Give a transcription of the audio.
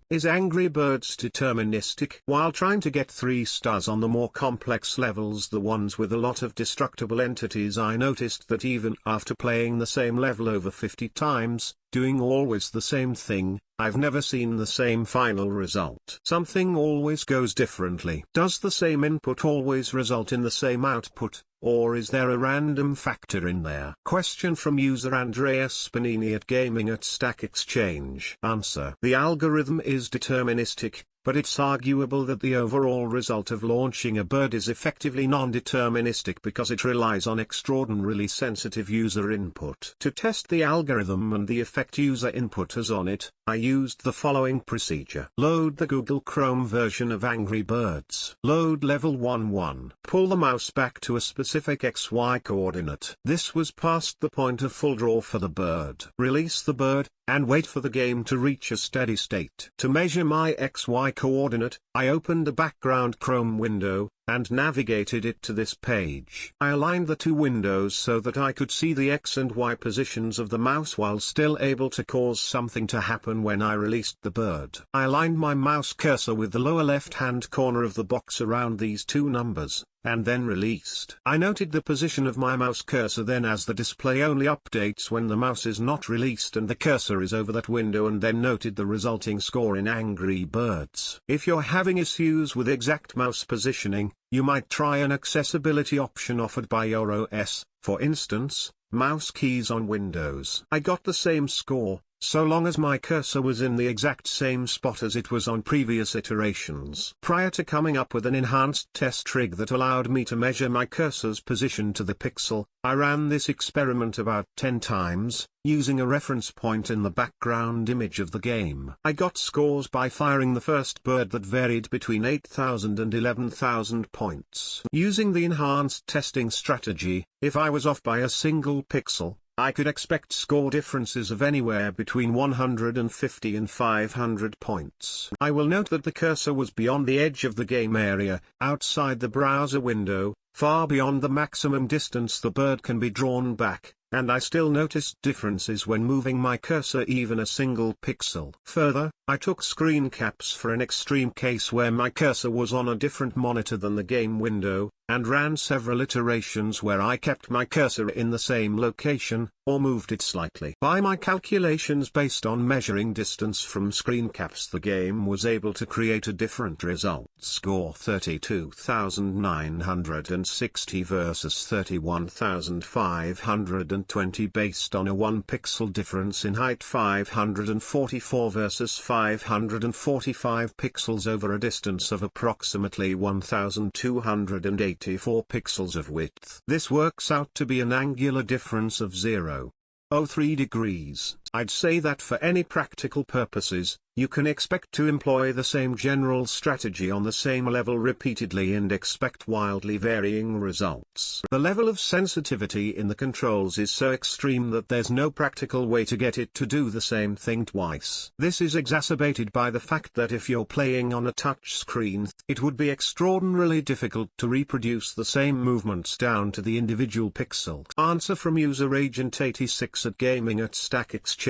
Is Angry Birds deterministic? While trying to get 3 stars on the more complex levels, the ones with a lot of destructible entities, I noticed that even after playing the same level over 50 times, doing always the same thing, I've never seen the same final result. Something always goes differently. Does the same input always result in the same output, or is there a random factor in there? Question from user Andreas Bonini at Gaming@Stack Exchange. Answer: the algorithm is deterministic, but it's arguable that the overall result of launching a bird is effectively non-deterministic because it relies on extraordinarily sensitive user input. To test the algorithm and the effect user input has on it, I used the following procedure. Load the Google Chrome version of Angry Birds. Load level 1.1. Pull the mouse back to a specific XY coordinate. This was past the point of full draw for the bird. Release the bird, and wait for the game to reach a steady state. To measure my XY coordinate, I opened the background Chrome window, and navigated it to this page. I aligned the two windows so that I could see the X and Y positions of the mouse while still able to cause something to happen when I released the bird. I aligned my mouse cursor with the lower left-hand corner of the box around these two numbers, and then released. I noted the position of my mouse cursor then, as the display only updates when the mouse is not released and the cursor is over that window, and then noted the resulting score in Angry Birds. If you're having issues with exact mouse positioning, you might try an accessibility option offered by your OS, for instance, mouse keys on Windows. I got the same score, so long as my cursor was in the exact same spot as it was on previous iterations. Prior to coming up with an enhanced test trig that allowed me to measure my cursor's position to the pixel, I ran this experiment about 10 times, using a reference point in the background image of the game. I got scores by firing the first bird that varied between 8,000 and 11,000 points. Using the enhanced testing strategy, if I was off by a single pixel, I could expect score differences of anywhere between 150 and 500 points. I will note that the cursor was beyond the edge of the game area, outside the browser window, far beyond the maximum distance the bird can be drawn back, and I still noticed differences when moving my cursor even a single pixel. Further, I took screen caps for an extreme case where my cursor was on a different monitor than the game window, and ran several iterations where I kept my cursor in the same location, or moved it slightly. By my calculations based on measuring distance from screen caps, the game was able to create a different result. Score 32,960 versus 31,520 based on a 1 pixel difference in height, 544 versus 545 pixels over a distance of approximately 1,284 pixels of width. This works out to be an angular difference of 0.03 degrees. I'd say that for any practical purposes, you can expect to employ the same general strategy on the same level repeatedly and expect wildly varying results. The level of sensitivity in the controls is so extreme that there's no practical way to get it to do the same thing twice. This is exacerbated by the fact that if you're playing on a touch screen, it would be extraordinarily difficult to reproduce the same movements down to the individual pixel. Answer from user Agent 86 at Gaming@Stack Exchange.